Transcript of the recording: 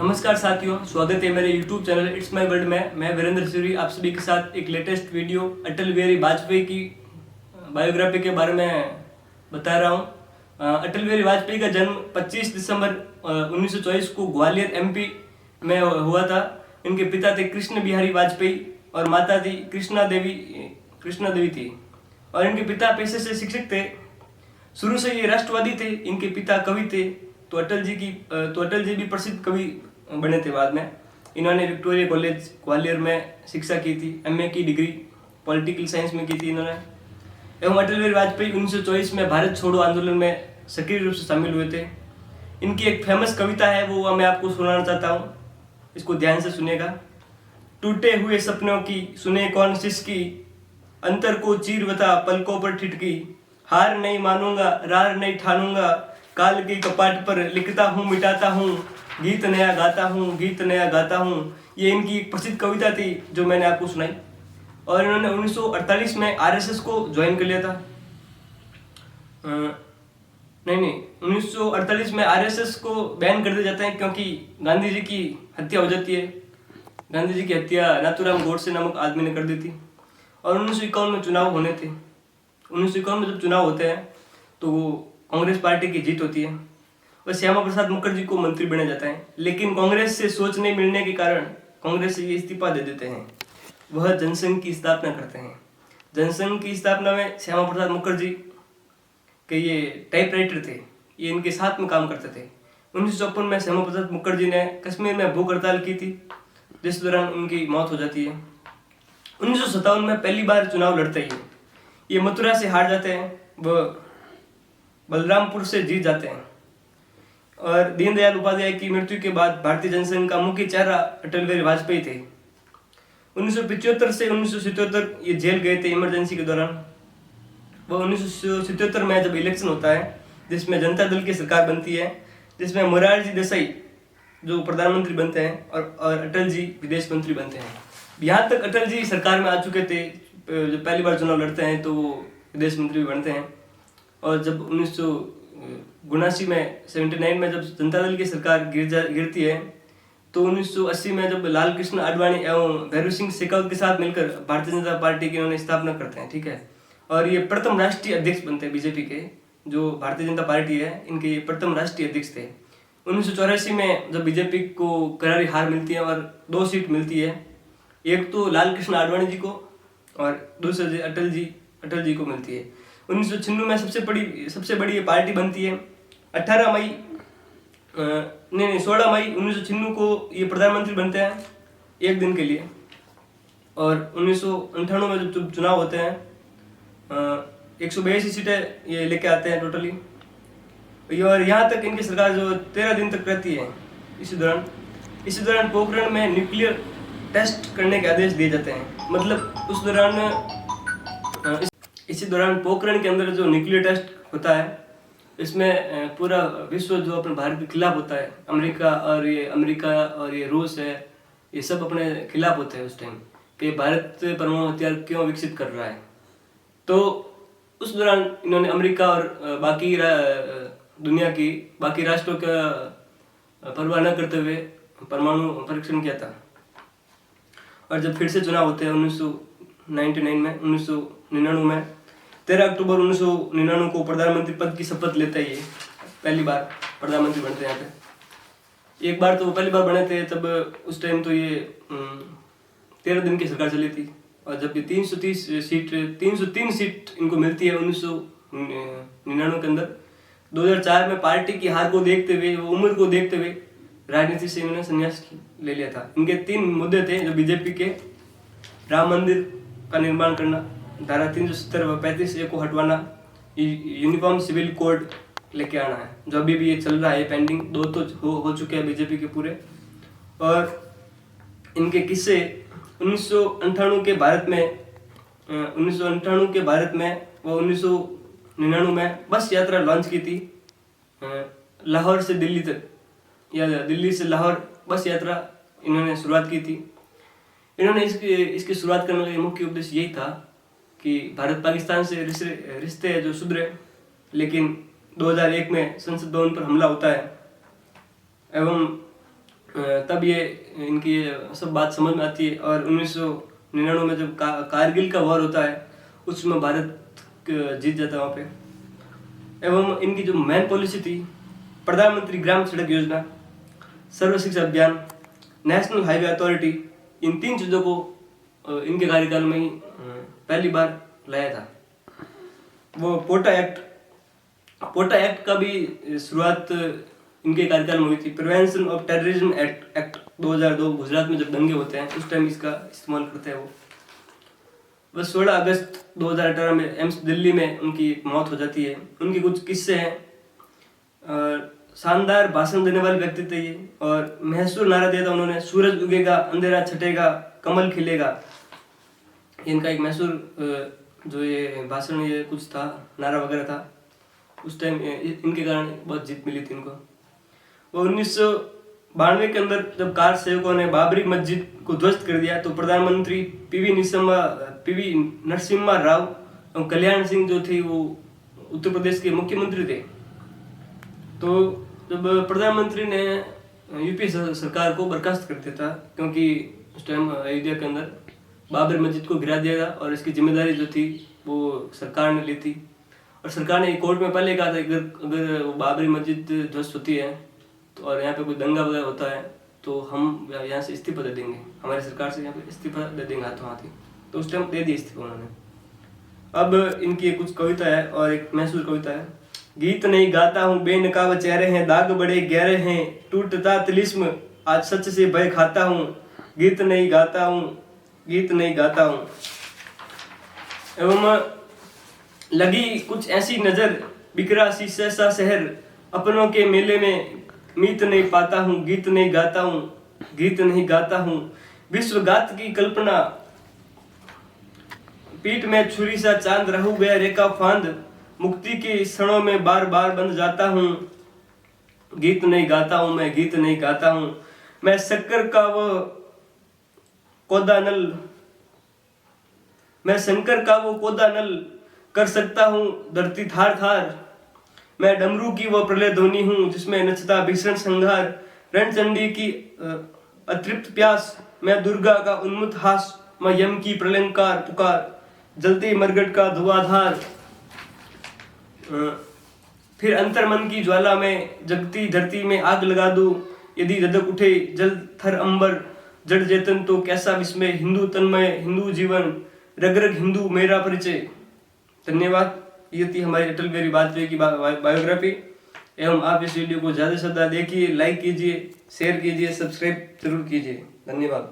नमस्कार साथियों, स्वागत है मेरे YouTube channel it's my world में। मैं वीरेंद्र सूरी आप सभी के साथ एक लेटेस्ट वीडियो अटल बिहारी वाजपेयी की बायोग्राफी के बारे में बता रहा हूँ। अटल बिहारी वाजपेयी का जन्म 25 दिसंबर 1924 को ग्वालियर MP में हुआ था। इनके पिता थे कृष्ण बिहारी वाजपेयी और माता थी कृष्णा देवी थी। और इनके पिता पेशे से शिक्षक थे। शुरू से ये राष्ट्रवादी थे। इनके पिता कवि थे, तो अटल जी भी प्रसिद्ध कवि बने थे बाद में। इन्होंने विक्टोरिया कॉलेज ग्वालियर में शिक्षा की थी। MA की डिग्री पॉलिटिकल साइंस में की थी इन्होंने। एवं अटल बिहारी वाजपेयी 1924 में भारत छोड़ो आंदोलन में सक्रिय रूप से शामिल हुए थे। इनकी एक फेमस कविता है, वो मैं आपको सुनाना चाहता हूँ, इसको ध्यान से सुनिएगा। टूटे हुए सपनों की सुने कौन सिसकी, अंतर को चीर बता पलकों पर ठिठकी, हार नहीं मानूंगा रार नहीं ठानूंगा, काल के कपाट पर लिखता हूँ मिटाता हूँ, गीत नया गाता हूँ। ये इनकी एक प्रसिद्ध कविता थी जो मैंने आपको सुनाई। और इन्होंने 1948 में RSS को ज्वाइन कर लिया था। नहीं 1948 में RSS को बैन कर दिया जाता है क्योंकि गांधी जी की हत्या हो जाती है। गांधी जी की हत्या नाथूराम गोडसे नामक आदमी ने कर दी थी। और 1951 में चुनाव होने थे। 1951 में जब चुनाव होते हैं तो वो कांग्रेस पार्टी की जीत होती है और श्यामा प्रसाद मुखर्जी को मंत्री बनाया जाता है। लेकिन कांग्रेस से सोच नहीं मिलने के कारण कांग्रेस से ये इस्तीफा दे देते हैं। वह जनसंघ की स्थापना करते हैं। जनसंघ की स्थापना में श्यामा प्रसाद मुखर्जी के ये टाइपराइटर थे, ये इनके साथ में काम करते थे। 1954 में श्यामा प्रसाद मुखर्जी ने कश्मीर में भूख हड़ताल की थी, जिस दौरान उनकी मौत हो जाती है। 1957 में पहली बार चुनाव लड़ते हैं। ये मथुरा से हार जाते हैं, वह बलरामपुर से जीत जाते हैं। और दीनदयाल उपाध्याय की मृत्यु के बाद भारतीय जनसंघ का मुख्य चेहरा अटल बिहारी वाजपेयी थे। 1975 से 1977 ये जेल गए थे इमरजेंसी के दौरान। वह 1977 में जब इलेक्शन होता है जिसमें जनता दल की सरकार बनती है, जिसमें मोरारजी देसाई जो प्रधानमंत्री बनते हैं और अटल जी विदेश मंत्री बनते हैं। यहाँ तक अटल जी सरकार में आ चुके थे, जब पहली बार चुनाव लड़ते हैं तो वो विदेश मंत्री भी बनते हैं। और जब 1979 में 79 में जब जनता दल की सरकार गिरती है तो 1980 में जब लाल कृष्ण आडवाणी एवं भैरू सिंह शेखावत के साथ मिलकर भारतीय जनता पार्टी की उन्होंने स्थापना करते हैं, ठीक है। और ये प्रथम राष्ट्रीय अध्यक्ष बनते हैं बीजेपी के, जो भारतीय जनता पार्टी है इनके प्रथम राष्ट्रीय अध्यक्ष थे। 1984 में जब बीजेपी को करारी हार मिलती है और 2 सीट मिलती है, एक तो लाल कृष्ण आडवाणी जी को और दूसरे अटल जी को मिलती है। 1996 में सबसे बड़ी ये पार्टी बनती है। 16 मई 1996 को ये प्रधानमंत्री बनते हैं एक दिन के लिए। और 1998 में जब चुनाव होते हैं 182 सीटें ये लेके आते हैं टोटली। और यहाँ तक इनकी सरकार जो 13 दिन तक रहती है। इसी दौरान पोखरण में न्यूक्लियर टेस्ट करने के आदेश दिए जाते हैं। मतलब इसी दौरान पोखरण के अंदर जो न्यूक्लियर टेस्ट होता है, इसमें पूरा विश्व जो अपने भारत के खिलाफ होता है, अमेरिका और ये रूस है, ये सब अपने खिलाफ होते हैं उस टाइम कि भारत परमाणु हथियार क्यों विकसित कर रहा है। तो उस दौरान इन्होंने अमेरिका और बाकी दुनिया की बाकी राष्ट्रों का परवाह न करते हुए परमाणु परीक्षण किया था। और जब फिर से चुनाव होते हैं 1999 में 13 अक्टूबर 1999 को प्रधानमंत्री पद की शपथ लेते ही पहली बार प्रधानमंत्री बनते हैं यहाँ पे। एक बार तो वो पहली बार बने थे, तब उस टाइम तो ये 13 दिन की सरकार चली थी। और जब ये 303 सीट इनको मिलती है 1999 के अंदर। 2004 में पार्टी की हार को देखते हुए, वो उम्र को देखते हुए राजनीति से इन्होंने संन्यास ले लिया था। इनके 3 मुद्दे थे जो बीजेपी के: राम मंदिर का निर्माण करना, धारा 370 व 35A को हटवाना, यूनिफॉर्म सिविल कोड लेके आना है, जो अभी भी ये चल रहा है पेंडिंग। 2 तो हो चुके हैं बीजेपी के पूरे। और इनके किस्से 1998 के भारत में वो 1999 में बस यात्रा लॉन्च की थी, लाहौर से दिल्ली तक या दिल्ली से लाहौर बस यात्रा इन्होंने शुरुआत की थी। इन्होंने इसकी शुरुआत करने का मुख्य उद्देश्य यही था कि भारत पाकिस्तान से रिश्ते जो सुधरे। लेकिन 2001 में संसद भवन पर हमला होता है एवं तब ये इनकी ये सब बात समझ में आती है। और 1999 में जब कारगिल का वॉर होता है उसमें भारत जीत जाता है वहाँ पे। एवं इनकी जो मेन पॉलिसी थी, प्रधानमंत्री ग्राम सड़क योजना, सर्व शिक्षा अभियान, नेशनल हाईवे अथॉरिटी, इन 3 चीज़ों को इनके कार्यकाल में ही पहली बार लाया था। वो पोटा एक्ट का भी शुरुआत इनके कार्यकाल में हुई थी। Prevention of terrorism act 2002 Gujarat में जब दंगे होते हैं उस टाइम इसका इस्तेमाल करते हैं वो। बस 16 अगस्त 2018 में एम्स दिल्ली में उनकी मौत हो जाती है। उनके कुछ किस्से हैं। शानदार भाषण देने वाले व्यक्ति थे ये, और महसूर नारा दिया था उन्होंने, सूरज उगेगा अंधेरा छटेगा कमल खिलेगा। इनका एक महसूर जो ये भाषण, ये कुछ था, नारा वगैरह था, उस टाइम इनके कारण बहुत जीत मिली थी इनको। वो 1992 के अंदर जब कार सेवकों ने बाबरी मस्जिद को ध्वस्त कर दिया तो प्रधानमंत्री पीवी नरसिम्हा राव और कल्याण सिंह जो थे वो उत्तर प्रदेश के मुख्यमंत्री थे। तो जब प्रधानमंत्री ने यूपी सरकार को बर्खास्त कर दिया था, क्योंकि उस टाइम अयोध्या के अंदर बाबरी मस्जिद को गिरा दिया था और इसकी जिम्मेदारी जो थी वो सरकार ने ली थी। और सरकार ने कोर्ट में पहले कहा था कि अगर बाबरी मस्जिद ध्वस्त होती है तो और यहाँ पे कोई दंगा वगैरह होता है तो हम यहाँ से इस्तीफा दे देंगे, हमारी सरकार से यहाँ पे इस्तीफा दे देंगे हाथों हाथ ही। तो उस टाइम दे दिया इस्तीफा उन्होंने। अब इनकी कुछ कविता है और एक महसूर कविता है। गीत नहीं गाता हूँ बेनकाब चेहरे हैं, दाग बड़े गहरे हैं, टूटता तिलिस्म आज सच से भय खाता हूँ। गीत नहीं गाता हूँ एवं लगी कुछ ऐसी नजर, बिखरा सी सहसा शहर, अपनों के मेले में मीत नहीं पाता हूँ। गीत नहीं गाता हूँ विश्वगात की कल्पना, पीठ में छुरी सा चांद रहू गया रेखा फांद, मुक्ति के क्षणों में बार बार बंध जाता हूँ। गीत नहीं गाता हूँ मैं शंकर का वो कोदा नल कर सकता हूँ धरती थार थार। मैं डमरू की वो प्रलय ध्वनि हूँ जिसमें नचता भीषण संहार। रणचंडी की अतृप्त प्यास, मैं दुर्गा का उन्मुक्त हास, मैं यम की प्रलंकार पुकार, जलती मरगट का धुआंधार। फिर अंतर्मन की ज्वाला में जगती धरती में आग लगा दूं, यदि धधक उठे जल थर अंबर, जड़ चेतन तो कैसा विस्मय, हिंदू तन्मय हिंदू जीवन, रग रग हिंदू मेरा परिचय। धन्यवाद। ये थी हमारी अटल बिहारी वाजपेयी की बायोग्राफी। एवं आप इस वीडियो को ज़्यादा से ज़्यादा देखिए, लाइक कीजिए, शेयर कीजिए, सब्सक्राइब जरूर कीजिए। धन्यवाद।